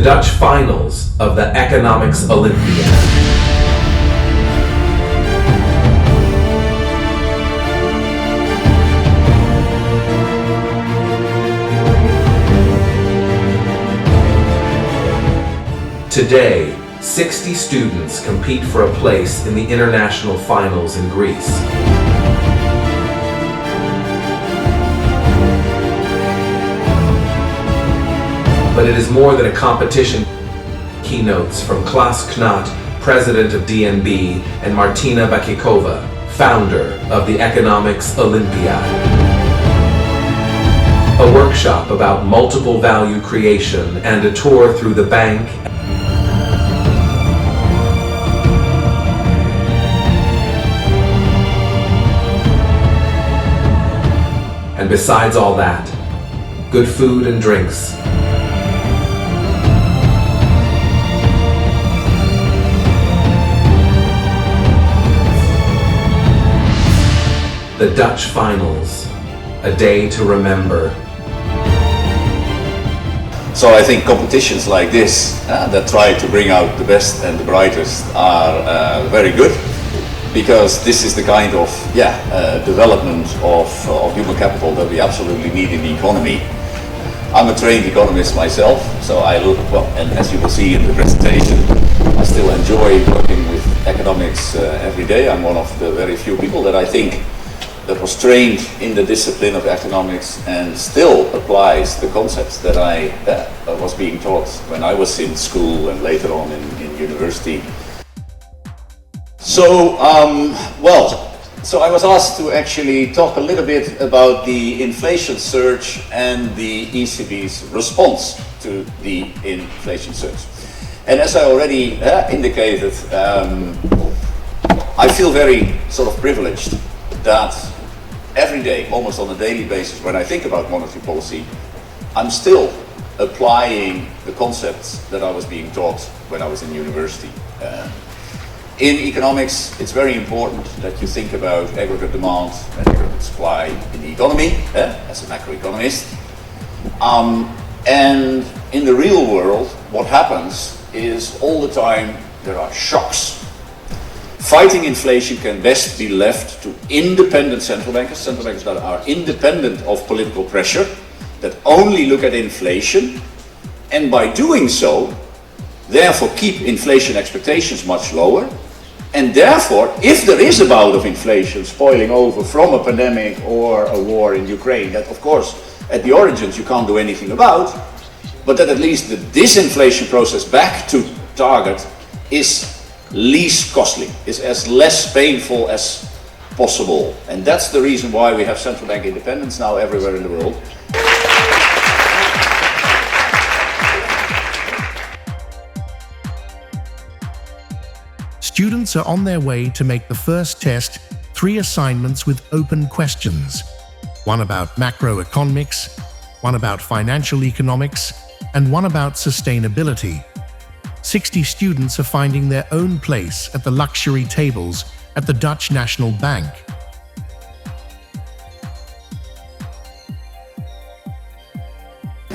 Dutch finals of the Economics Olympiade. Today, 60 students compete for a place in the international finals in Greece. But it is more than a competition. Keynotes from Klaas Knot, president of DNB, and Martina Bakikova, founder of the Economics Olympiade. A workshop about multiple value creation and a tour through the bank. And besides all that, good food and drinks. The Dutch finals, a day to remember. So I think competitions like this that try to bring out the best and the brightest are very good, because this is the kind of development of human capital that we absolutely need in the economy. I'm a trained economist myself, so I look, well, and as you will see in the presentation, I still enjoy working with economics every day. I'm one of the very few people that I think that was trained in the discipline of economics and still applies the concepts that I was being taught when I was in school and later on in university. So, so I was asked to actually talk a little bit about the inflation surge and the ECB's response to the inflation surge. And as I already indicated, I feel very sort of privileged that every day, almost on a daily basis, when I think about monetary policy, I'm still applying the concepts that I was being taught when I was in university. In economics, it's very important that you think about aggregate demand and aggregate supply in the economy, as a macroeconomist. And in the real world, what happens is all the time there are shocks. Fighting inflation can best be left to independent central bankers that are independent of political pressure, that only look at inflation, and by doing so, therefore keep inflation expectations much lower, and therefore, if there is a bout of inflation spoiling over from a pandemic or a war in Ukraine, that of course at the origins you can't do anything about, but that at least the disinflation process back to target is least costly, is as less painful as possible. And that's the reason why we have central bank independence now everywhere in the world. Students are on their way to make the first test 3 assignments with open questions. One about macroeconomics, one about financial economics, and one about sustainability. 60 students are finding their own place at the luxury tables at the Dutch National Bank.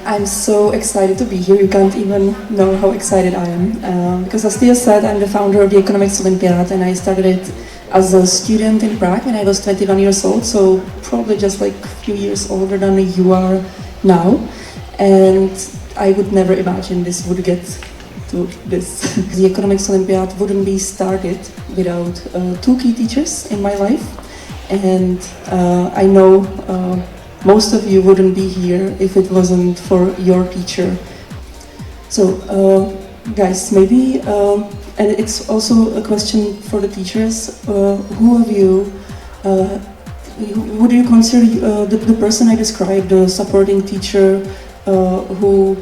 I'm so excited to be here. You can't even know how excited I am. Because as Theo said, I'm the founder of the Economics Olympiade, and I started it as a student in Prague when I was 21 years old, so probably just like a few years older than you are now. And I would never imagine this would get to this. The Economics Olympiade wouldn't be started without 2 key teachers in my life. And I know most of you wouldn't be here if it wasn't for your teacher. So guys, maybe, and it's also a question for the teachers, who of you, would you consider the person I described, the supporting teacher who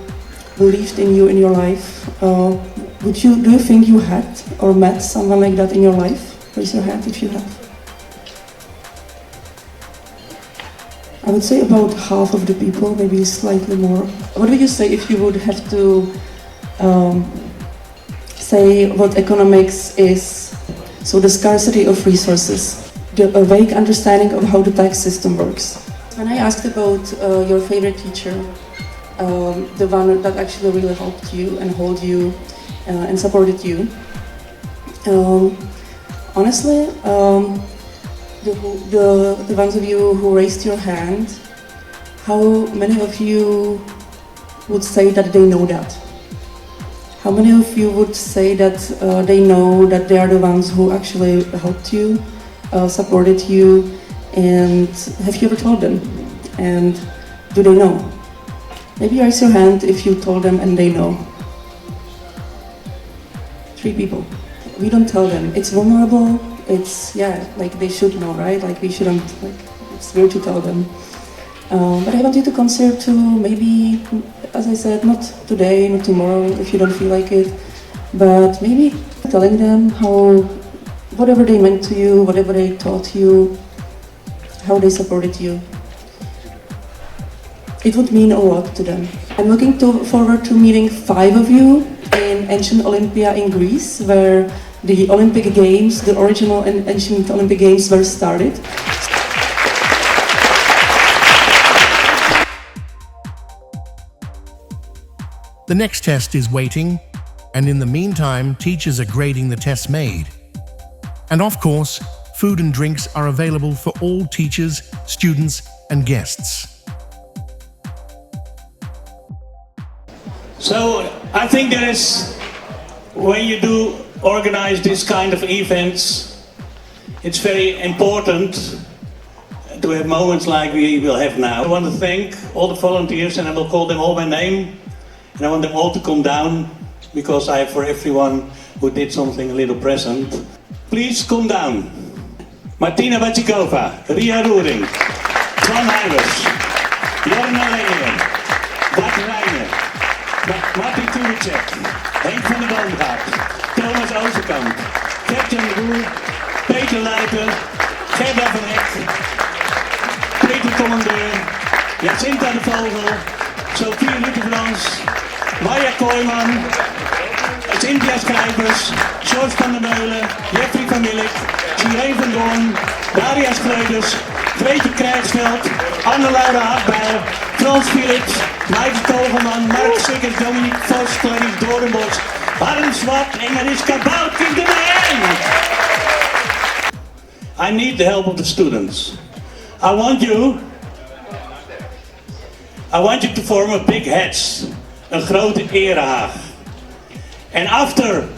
believed in you in your life? Do you think you had or met someone like that in your life? Raise your hand if you have. I would say about half of the people, maybe slightly more. What would you say if you would have to say what economics is? So the scarcity of resources, a vague understanding of how the tax system works. When I asked about your favorite teacher, the one that actually really helped you and hold you and supported you. Honestly, the ones of you who raised your hand, how many of you would say that they know that? How many of you would say that they know that they are the ones who actually helped you, supported you, and have you ever told them? And do they know? Maybe raise your hand if you told them and they know. 3 people. We don't tell them. It's vulnerable. It's, like they should know, right? Like we shouldn't, it's weird to tell them. But I want you to consider to maybe, as I said, not today, not tomorrow, if you don't feel like it, but maybe telling them how, whatever they meant to you, whatever they taught you, how they supported you. It would mean a lot to them. I'm looking forward to meeting 5 of you in ancient Olympia in Greece, where the Olympic Games, the original and ancient Olympic Games were started. The next test is waiting, and in the meantime, teachers are grading the tests made. And of course, food and drinks are available for all teachers, students, and guests. So I think there is, when you do organize this kind of events, it's very important to have moments like we will have now. I want to thank all the volunteers, and I will call them all by name, and I want them all to come down, because I have for everyone who did something a little present. Please come down. Martina Batsikova, Ria Roering, Twan Heijers, Jorna Leijeren, Bart Reijner, Martin Tulicek, Henk van der Boomgaard, Thomas Ozerkamp, Gert-Jan de Boer, Peter Luiten, Gerda van Eck, Peter Commandeur, Jacinta de Vogel, Sophie Luttevrans, Marja Kooijman, Cynthia Schrijvers, George van der Meulen, Jeffrey van Willik, Sireen van Doorn, Daria Schreuders, Grete Krijgsveld, Anne-Laura Hartbeil, Frans Philips, Michael Kogelman, Mark Sikkers, Dominique Vos, Clarice Doornbos, Harm Swart en Mariska Boutkind de Man. I need the help of the students. I want you to form a big heads, een grote erehaag. And after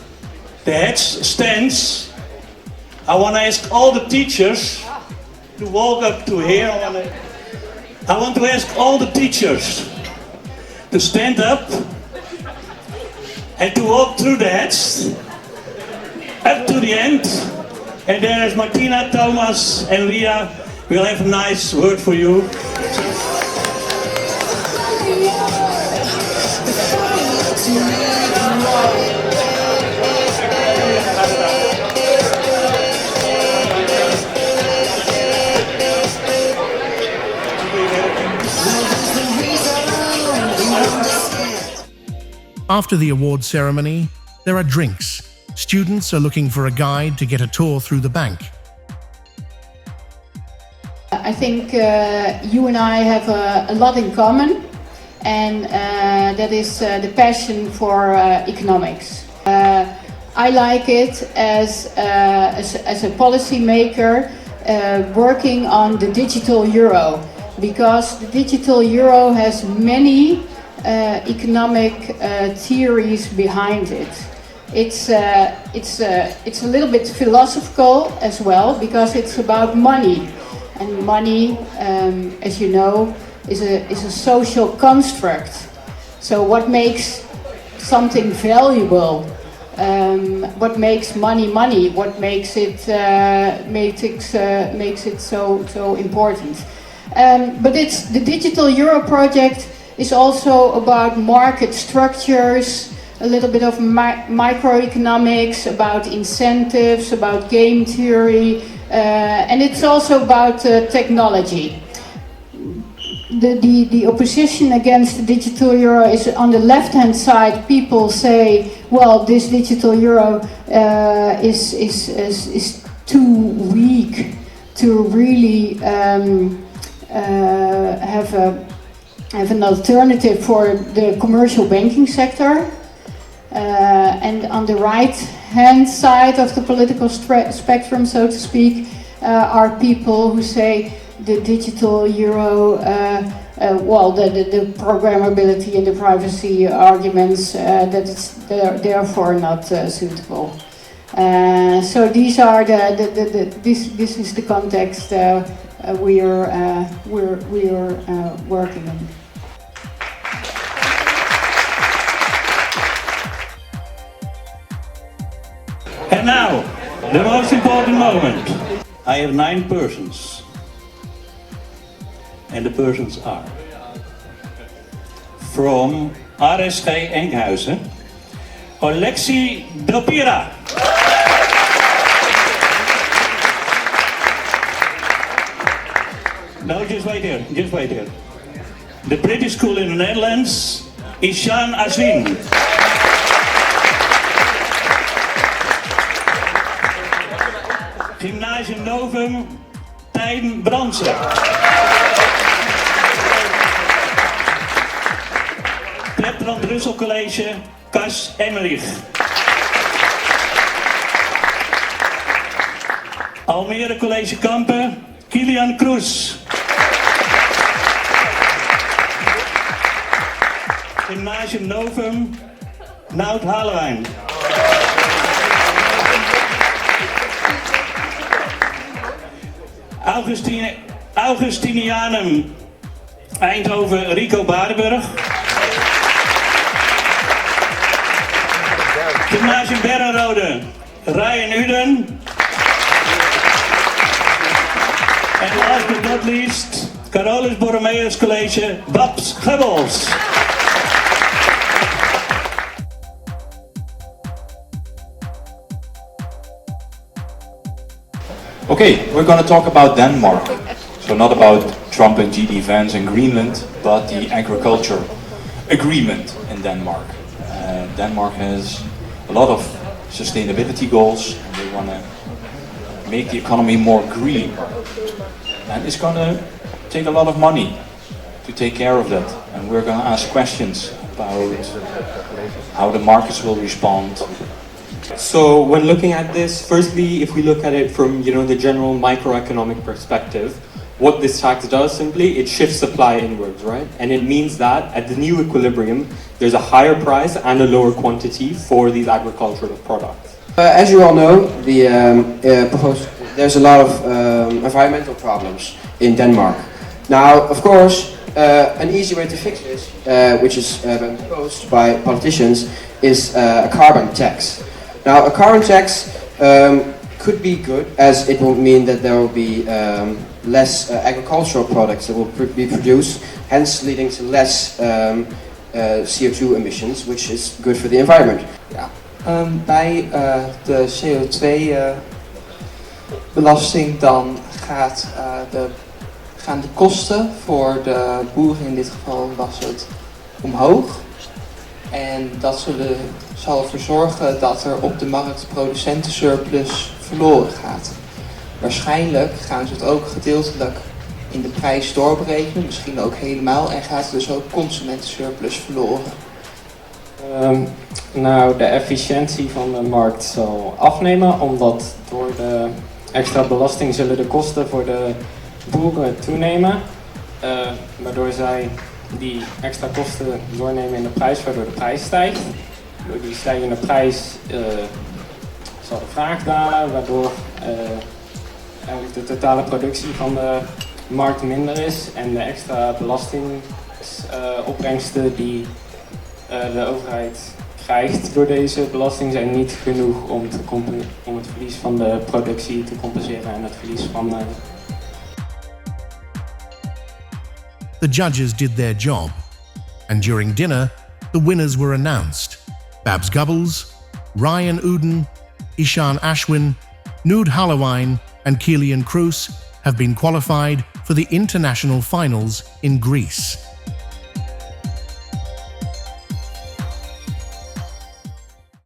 the heads stands, I want to ask all the teachers to walk up to here. I want to ask all the teachers to stand up and to walk through the heads up to the end. And there is Martina, Thomas and Ria. We'll have a nice word for you. After the award ceremony, there are drinks. Students are looking for a guide to get a tour through the bank. I think you and I have a lot in common, and that is the passion for economics. I like it as a policy maker working on the digital euro, because the digital euro has many economic theories behind it. It's a little bit philosophical as well, because it's about money, and money, as you know, is a social construct. So what makes something valuable? What makes money money? What makes it so important? But the digital euro project is also about market structures, a little bit of microeconomics, about incentives, about game theory, and it's also about technology. The opposition against the digital euro is on the left-hand side. People say, well, this digital euro is too weak to really have have an alternative for the commercial banking sector. And on the right-hand side of the political spectrum, so to speak, are people who say the digital euro, the programmability and the privacy arguments, that it's therefore not suitable. So these are this is the context we're working in. And now, the most important moment. I have 9 persons. And the persons are from RSG Enkhuizen, Alexi Dopira. No, just wait here. The British School in the Netherlands, Ishan Aswin. Gymnasium Novum, Tijn Brandsen. Treptrand Russell College, Cas Emmerich. Almere College Kampen, Kilian Kroes. Gymnasium Novum, Nout Halewijn. Augustinianum, Eindhoven, Rico Baardenburg. Gymnasium Berrenrode, Ryan Uden. En last but not least, Carolus Borromeus College, Babs Gebbels. Okay, we're going to talk about Denmark. So not about Trump and GD Vance and Greenland, but the agriculture agreement in Denmark. Denmark has a lot of sustainability goals, and they want to make the economy more green. And it's going to take a lot of money to take care of that. And we're going to ask questions about how the markets will respond. So when looking at this, firstly, if we look at it from the general microeconomic perspective, what this tax does simply, it shifts supply inwards, right? And it means that at the new equilibrium, there's a higher price and a lower quantity for these agricultural products. As you all know, there's a lot of environmental problems in Denmark. Now, of course, an easy way to fix this, which is been proposed by politicians, is a carbon tax. Now, a carbon tax could be good, as it will mean that there will be less agricultural products that will be produced, hence leading to less CO2 emissions, which is good for the environment. Ja, bij de CO2-belasting dan gaan de kosten voor de boeren, in dit geval was het, omhoog. En dat zal ervoor zorgen dat er op de markt producentensurplus verloren gaat. Waarschijnlijk gaan ze het ook gedeeltelijk in de prijs doorberekenen, misschien ook helemaal, en gaat er dus ook consumentensurplus verloren. Nou, de efficiëntie van de markt zal afnemen, omdat door de extra belasting zullen de kosten voor de boeren toenemen, waardoor zij die extra kosten doornemen in de prijs, waardoor de prijs stijgt. Door die stijgende prijs zal de vraag dalen, waardoor eigenlijk de totale productie van de markt minder is en de extra belastingopbrengsten die de overheid krijgt door deze belasting zijn niet genoeg om het verlies van de productie te compenseren en het verlies van The judges did their job, and during dinner, the winners were announced. Babs Gebbels, Ryan Uden, Ishan Ashwin, Noud Halewijn and Kilian Kroes have been qualified for the international finals in Greece.